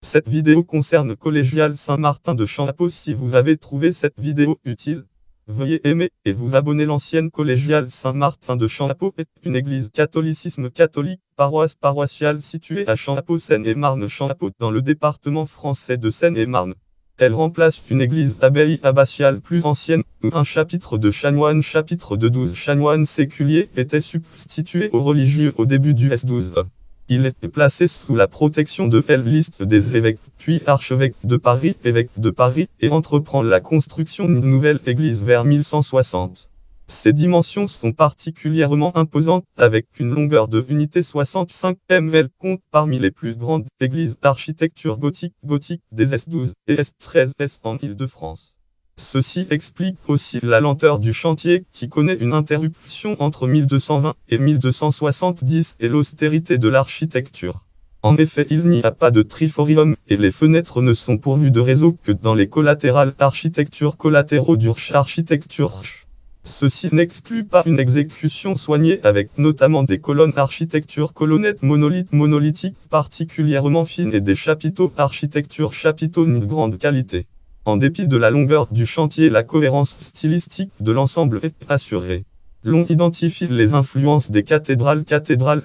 Cette vidéo concerne Collégiale Saint-Martin de Champ-Apos. Si vous avez trouvé cette vidéo utile, veuillez aimer et vous abonner. L'ancienne Collégiale Saint-Martin de Champ-Apos est une église catholicisme catholique, paroissiale située à Champ-Apos, Seine-et-Marne. Champ-Apos dans le département français de Seine-et-Marne. Elle remplace une église abbaye abbatiale plus ancienne, où un chapitre de chanoines, chapitre de 12 chanoines séculiers, était substitué aux religieux au début du S12. Il était placé sous la protection de la liste des évêques, puis archevêque de Paris, évêque de Paris, et entreprend la construction d'une nouvelle église vers 1160. Ses dimensions sont particulièrement imposantes, avec une longueur de unité 65 m. Elle compte parmi les plus grandes églises d'architecture gothique des S12 et S13 en Île-de-France. Ceci explique aussi la lenteur du chantier, qui connaît une interruption entre 1220 et 1270, et l'austérité de l'architecture. En effet, il n'y a pas de triforium, et les fenêtres ne sont pourvues de réseaux que dans les collatérales. Architecture collatéraux d'Urch, architecture. Ceci n'exclut pas une exécution soignée avec notamment des colonnes architecture colonnettes monolithiques particulièrement fines et des chapiteaux architecture chapiteaux d'une grande qualité. En dépit de la longueur du chantier, la cohérence stylistique de l'ensemble est assurée. L'on identifie les influences des cathédrales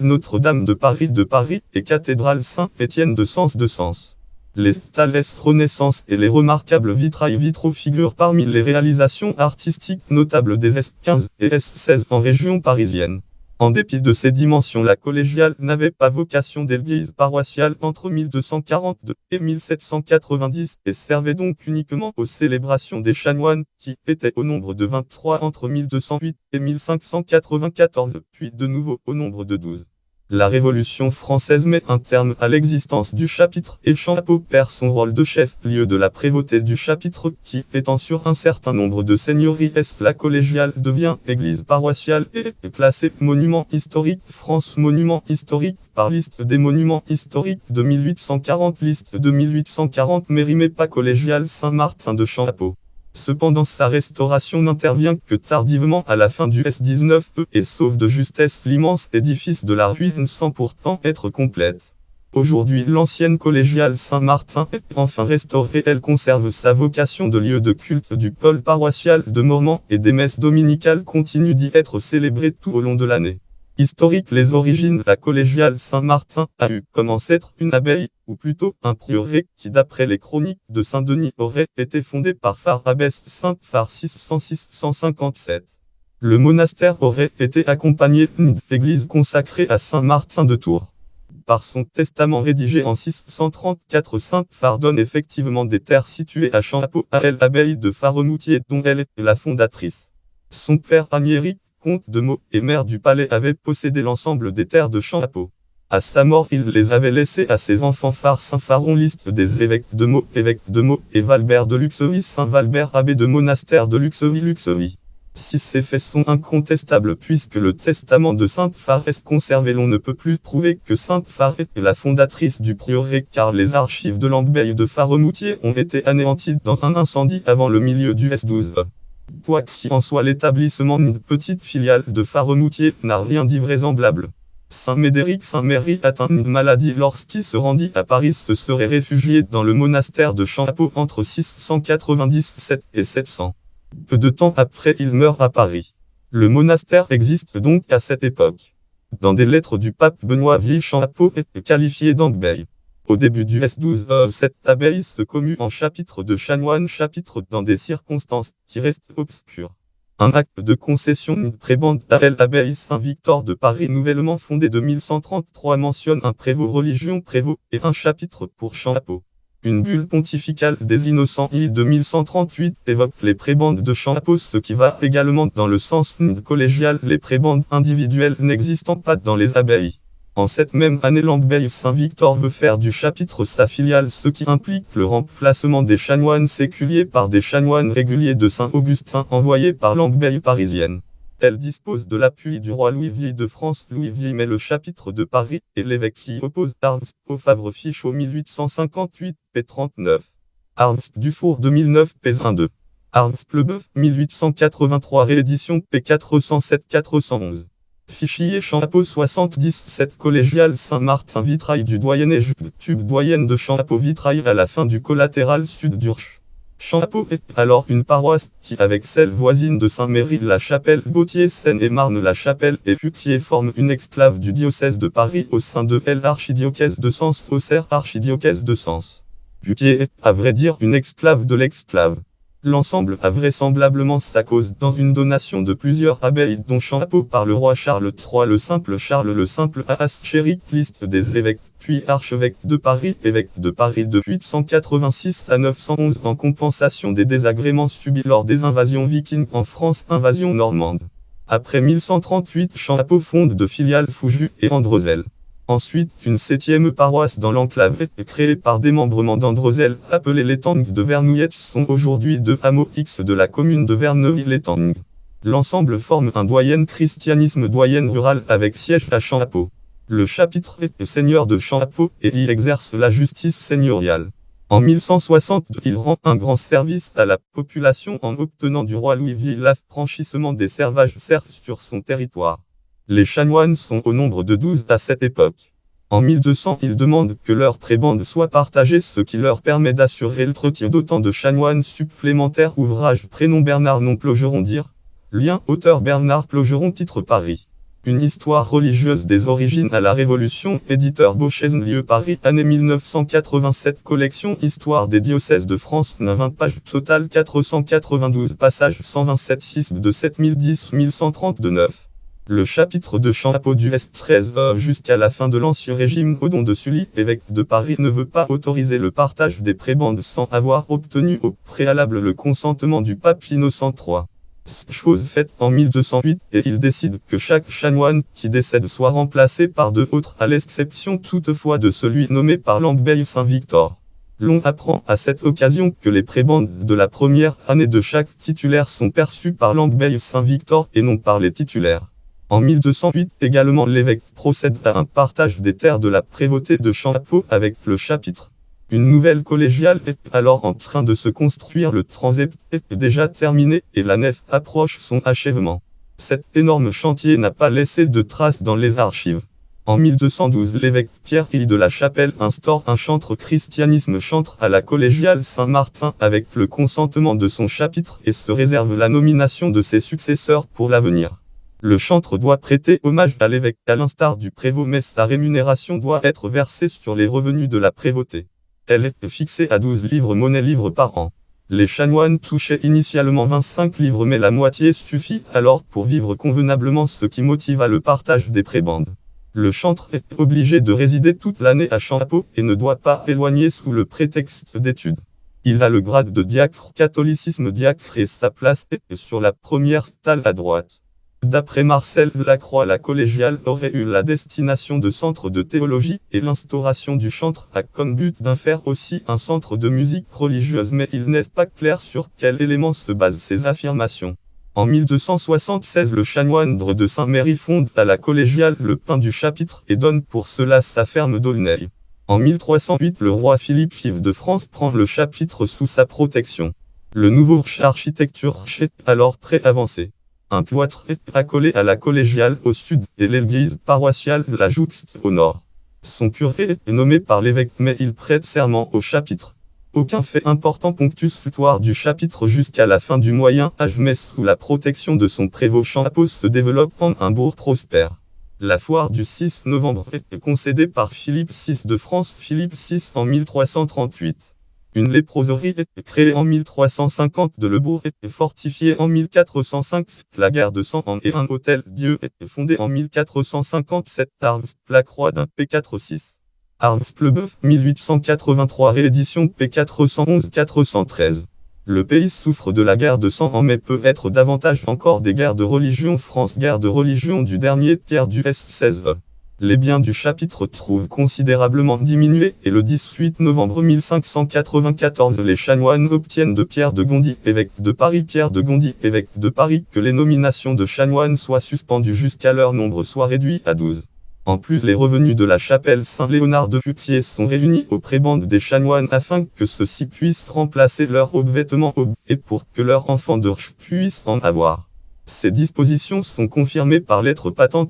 Notre-Dame de Paris et cathédrale Saint-Étienne de Sens. Les stèles Renaissance et les remarquables vitraux figurent parmi les réalisations artistiques notables des S15 et S16 en région parisienne. En dépit de ces dimensions, la collégiale n'avait pas vocation d'église paroissiale entre 1242 et 1790 et servait donc uniquement aux célébrations des chanoines, qui étaient au nombre de 23 entre 1208 et 1594, puis de nouveau au nombre de 12. La Révolution française met un terme à l'existence du chapitre et Champ-Apos perd son rôle de chef-lieu de la prévôté du chapitre qui étend sur un certain nombre de seigneuries. La collégiale devient église paroissiale et est classée monument historique. France monument historique par liste des monuments historiques de 1840. Liste de 1840. Mérimée-pas collégiale Saint-Martin de Champ-Apos. Cependant, sa restauration n'intervient que tardivement à la fin du S19 et sauve de justesse l'immense édifice de la ruine sans pourtant être complète. Aujourd'hui, l'ancienne collégiale Saint-Martin est enfin restaurée. Elle conserve sa vocation de lieu de culte du pôle paroissial de Mormant et des messes dominicales continuent d'y être célébrées tout au long de l'année. Historique. Les origines. La collégiale Saint-Martin a eu comme ancêtre une abbaye, ou plutôt un prieuré, qui d'après les chroniques de Saint-Denis aurait été fondé par Phare Abbesse Sainte Phare 600-657. Le monastère aurait été accompagné d'une église consacrée à Saint-Martin de Tours. Par son testament rédigé en 634, Sainte Phare donne effectivement des terres situées à Champ-Apos à l'abbaye de Faremoutier dont elle est la fondatrice. Son père Agnéry, comte de Meaux et maire du Palais, avait possédé l'ensemble des terres de Champ-Apos. À sa mort, il les avait laissées à ses enfants Phare Saint-Pharon. Liste des évêques de Meaux et Valbert de Luxeuil. Saint Valbert, abbé de monastère de Luxeuil. Si ces faits sont incontestables puisque le testament de Sainte Phare est conservé, l'on ne peut plus prouver que Sainte Phare est la fondatrice du prieuré car les archives de l'abbaye de Faremoutier ont été anéanties dans un incendie avant le milieu du S12. Quoi qu'il en soit, l'établissement d'une petite filiale de Faremoutier n'a rien d'invraisemblable. Saint Médéric Saint-Méry atteint une maladie lorsqu'il se rendit à Paris, se serait réfugié dans le monastère de Champ-Apos entre 697 et 700. Peu de temps après, il meurt à Paris. Le monastère existe donc à cette époque. Dans des lettres du pape Benoît VIII, Champ-Apos est qualifié d'abbaye. Au début du S12, cette abbaye se commue en chapitre de chanoines, chapitre dans des circonstances qui restent obscures. Un acte de concession d'une prébende à l'abbaye Saint-Victor de Paris nouvellement fondée de 1133 mentionne un prévôt religion prévôt et un chapitre pour Champ-Apos. Une bulle pontificale des Innocents I de 1138 évoque les prébendes de Champ-Apos, ce qui va également dans le sens collégial, les prébendes individuelles n'existant pas dans les abbayes. En cette même année, l'abbaye Saint-Victor veut faire du chapitre sa filiale, ce qui implique le remplacement des chanoines séculiers par des chanoines réguliers de Saint-Augustin envoyés par l'abbaye parisienne. Elle dispose de l'appui du roi Louis-VI de France. Louis-VI met le chapitre de Paris et l'évêque qui oppose Arves au Favre-Fichot 1858, p. 39. Arves Dufour 2009, p. 1-2. Arves Pleubeuf 1883, réédition p. 407-411. Fichier Champ-Apo 77 collégial Saint-Martin vitrail du doyenné tube doyenne de Champ-Apo vitrail à la fin du collatéral sud d'Urche. Champ-Apo est alors une paroisse qui, avec celle voisine de Saint-Méry-la-Chapelle, Gautier, Seine-et-Marne, la Chapelle et Puquier, forme une exclave du diocèse de Paris au sein de l'archidiocèse de Sens, Auxerre archidiocèse de Sens. Puquier est, à vrai dire, une exclave de l'exclave. L'ensemble a vraisemblablement sa cause dans une donation de plusieurs abbayes dont Champ-Apo par le roi Charles III le simple Aschéric, liste des évêques, puis archevêque de Paris, évêque de Paris de 886 à 911 en compensation des désagréments subis lors des invasions vikings en France, invasion normande. Après 1138, Champ-Apo fonde de filiales Fouju et Androzelle. Ensuite, une 7e paroisse dans l'enclave est créée par démembrement d'Androzelle, appelée l'Étang de Vernouillet, sont aujourd'hui deux hameaux X de la commune de Verneuil-l'Étang. L'ensemble forme un doyen christianisme doyen rural avec siège à Champ-Apo. Le chapitre est seigneur de Champ-Apo et y exerce la justice seigneuriale. En 1162, il rend un grand service à la population en obtenant du roi Louis l'affranchissement des servages serfs sur son territoire. Les chanoines sont au nombre de 12 à cette époque. En 1200, ils demandent que leur prébende soit partagée, ce qui leur permet d'assurer l'entretien d'autant de chanoines supplémentaires. Ouvrage prénom Bernard nom Plogeron dire. Lien auteur Bernard Plogeron titre Paris. Une histoire religieuse des origines à la Révolution, éditeur Beauchesne-Lieu Paris, année 1987, collection Histoire des diocèses de France, 20 pages, total 492 passages, 127 schismes de 7010-1130 de 9. Le chapitre de Champ-Apo du S13 jusqu'à la fin de l'Ancien Régime, Odon de Sully, évêque de Paris, ne veut pas autoriser le partage des prébendes sans avoir obtenu au préalable le consentement du pape Innocent III. Chose faite en 1208, et il décide que chaque chanoine qui décède soit remplacé par deux autres, à l'exception toutefois de celui nommé par l'abbaye Saint-Victor. L'on apprend à cette occasion que les prébendes de la première année de chaque titulaire sont perçues par l'abbaye Saint-Victor et non par les titulaires. En 1208 également, l'évêque procède à un partage des terres de la prévôté de Champ-Apo avec le chapitre. Une nouvelle collégiale est alors en train de se construire, le transept est déjà terminé et la nef approche son achèvement. Cet énorme chantier n'a pas laissé de traces dans les archives. En 1212, l'évêque Pierre-Guy de la Chapelle instaure un chantre christianisme chantre à la collégiale Saint-Martin avec le consentement de son chapitre et se réserve la nomination de ses successeurs pour l'avenir. Le chantre doit prêter hommage à l'évêque à l'instar du prévôt, mais sa rémunération doit être versée sur les revenus de la prévôté. Elle est fixée à 12 livres monnaie-livres par an. Les chanoines touchaient initialement 25 livres, mais la moitié suffit alors pour vivre convenablement, ce qui motiva le partage des prébendes. Le chantre est obligé de résider toute l'année à Champ-Apo et ne doit pas éloigner sous le prétexte d'études. Il a le grade de diacre, catholicisme diacre, et sa place est sur la première stalle à droite. D'après Marcel Lacroix, la collégiale aurait eu la destination de centre de théologie, et l'instauration du chantre a comme but d'en faire aussi un centre de musique religieuse, mais il n'est pas clair sur quel élément se basent ces affirmations. En 1276, le chanoine de Saint-Méry fonde à la collégiale le pain du chapitre et donne pour cela sa ferme d'Aulnay. En 1308, le roi Philippe V de France prend le chapitre sous sa protection. Le nouveau architecture est alors très avancé. Un cloître est accolé à la collégiale au sud et l'église paroissiale la jouxte au nord. Son curé est nommé par l'évêque, mais il prête serment au chapitre. Aucun fait important ponctue l'histoire du chapitre jusqu'à la fin du Moyen Âge, mais sous la protection de son prévôt, Champ-Apo se développe en un bourg prospère. La foire du 6 novembre est concédée par Philippe VI de France, Philippe VI en 1338. Une léproserie est créée en 1350 de le bourg est fortifié en 1405. La gare de Saint-An et un hôtel-dieu est fondé en 1457. Arves, la croix d'un P46. Arves Pleubeuf, 1883, réédition P411-413. Le pays souffre de la guerre de Saint-An, mais peut être davantage encore des guerres de religion. France, guerre de religion du dernier tiers du S16. Les biens du chapitre trouvent considérablement diminué et le 18 novembre 1594, les chanoines obtiennent de Pierre de Gondy, évêque de Paris, que les nominations de chanoines soient suspendues jusqu'à leur nombre soit réduit à 12. En plus, les revenus de la chapelle Saint-Léonard de Puquier sont réunis aux prébendes des chanoines afin que ceux-ci puissent remplacer leurs vêtements et pour que leurs enfants d'Urche puissent en avoir. Ces dispositions sont confirmées par lettre patente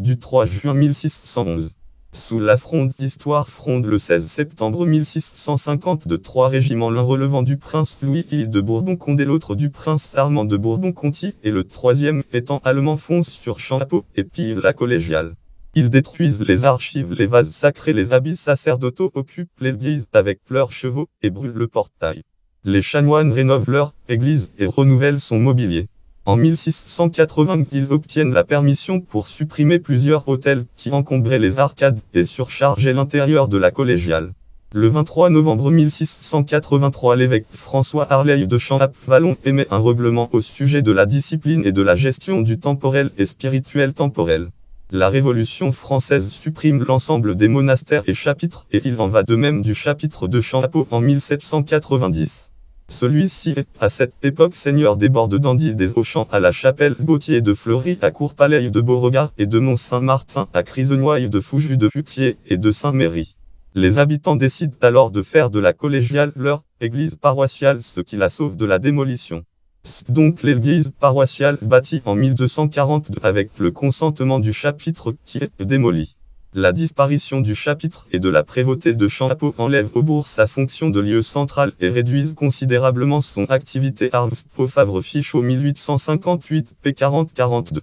du 3 juin 1611. Sous la fronde d'Histoire fronde le 16 septembre 1650 de 3 régiments, l'un relevant du prince Louis de Bourbon-Condé, l'autre du prince Armand de Bourbon-Conti, et le troisième étant allemand, foncent sur Champ-Appo et pillent la collégiale. Ils détruisent les archives, les vases sacrés, les habits sacerdotaux, occupent l'église avec leurs chevaux et brûlent le portail. Les chanoines rénovent leur église et renouvellent son mobilier. En 1680, ils obtiennent la permission pour supprimer plusieurs autels qui encombraient les arcades et surchargeaient l'intérieur de la collégiale. Le 23 novembre 1683, l'évêque François Harley de Champ-Ap-Vallon émet un règlement au sujet de la discipline et de la gestion du temporel et spirituel temporel. La Révolution française supprime l'ensemble des monastères et chapitres, et il en va de même du chapitre de Champ-Appo en 1790. Celui-ci est, à cette époque, seigneur des bords de Dandy, des Auchamps à la chapelle Gauthier de Fleury, à Courpaleil de Beauregard et de Mont-Saint-Martin, à Crisenoy de Foujus, de Fuquier et de Saint-Méry. Les habitants décident alors de faire de la collégiale leur église paroissiale, ce qui la sauve de la démolition. C'est donc l'église paroissiale bâtie en 1242 avec le consentement du chapitre qui est démoli. La disparition du chapitre et de la prévôté de Champ-Appo enlève au bourg sa fonction de lieu central et réduise considérablement son activité. Arvspo Favre Fichot 1858 p. 40-42.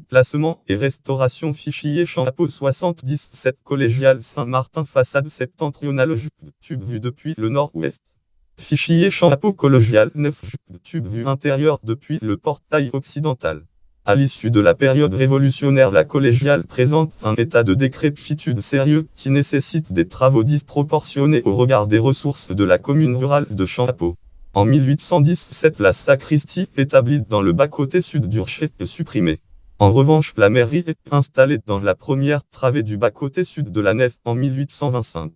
Placement et restauration fichier Champ-Appo 77 collégiale Saint-Martin, façade septentrionale, tube vue depuis le nord-ouest. Fichier Champ-Appo collégiale 9 tube vue intérieure depuis le portail occidental. À l'issue de la période révolutionnaire, la collégiale présente un état de décrépitude sérieux qui nécessite des travaux disproportionnés au regard des ressources de la commune rurale de Champ-Appo. En 1817, la sacristie établie dans le bas-côté sud du rocher est supprimée. En revanche, la mairie est installée dans la première travée du bas-côté sud de la nef en 1825.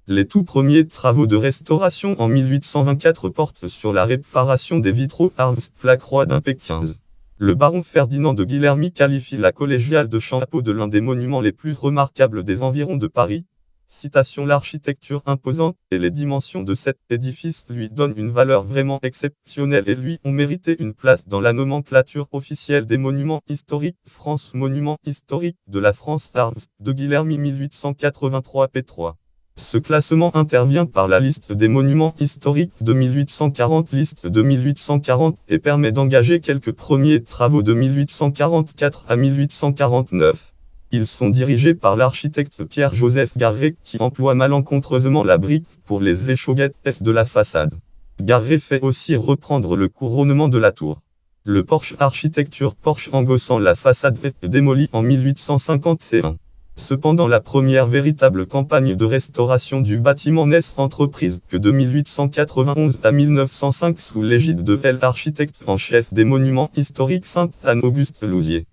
Les tout premiers travaux de restauration en 1824 portent sur la réparation des vitraux Arvs-Lacroix d'Impé 15. Le baron Ferdinand de Guilhermy qualifie la collégiale de Champ-Appo de l'un des monuments les plus remarquables des environs de Paris. Citation: l'architecture imposante et les dimensions de cet édifice lui donnent une valeur vraiment exceptionnelle et lui ont mérité une place dans la nomenclature officielle des monuments historiques. France, monuments historiques de la France, Arvs de Guilhermy 1883 p3. Ce classement intervient par la liste des monuments historiques de 1840, liste de 1840, et permet d'engager quelques premiers travaux de 1844 à 1849. Ils sont dirigés par l'architecte Pierre-Joseph Garret qui emploie malencontreusement la brique pour les échauguettes de la façade. Garret fait aussi reprendre le couronnement de la tour. Le porche architecture porche engossant la façade est démoli en 1851. Cependant, la première véritable campagne de restauration du bâtiment n'est entreprise que de 1891 à 1905 sous l'égide de l'architecte en chef des monuments historiques Sainte-Anne-Auguste Lousier.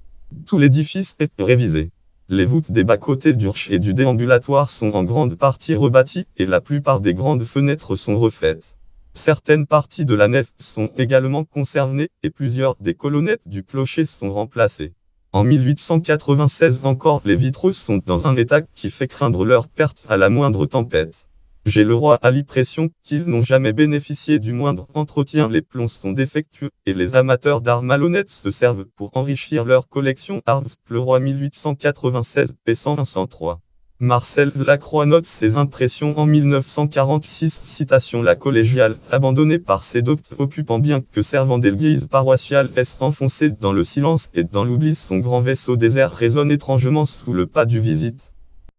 Tout l'édifice est révisé. Les voûtes des bas-côtés du rocher et du déambulatoire sont en grande partie rebâties et la plupart des grandes fenêtres sont refaites. Certaines parties de la nef sont également conservées et plusieurs des colonnettes du clocher sont remplacées. En 1896 encore, les vitraux sont dans un état qui fait craindre leur perte à la moindre tempête. J'ai le roi a l'impression qu'ils n'ont jamais bénéficié du moindre entretien. Les plombs sont défectueux et les amateurs d'art malhonnêtes se servent pour enrichir leur collection. Arvs, le roi 1896 p. 103. Marcel Lacroix note ses impressions en 1946. Citation: la collégiale, abandonnée par ses doctes occupants bien que servant d'église paroissiale, est enfoncée dans le silence et dans l'oubli. Son grand vaisseau désert résonne étrangement sous le pas du visite.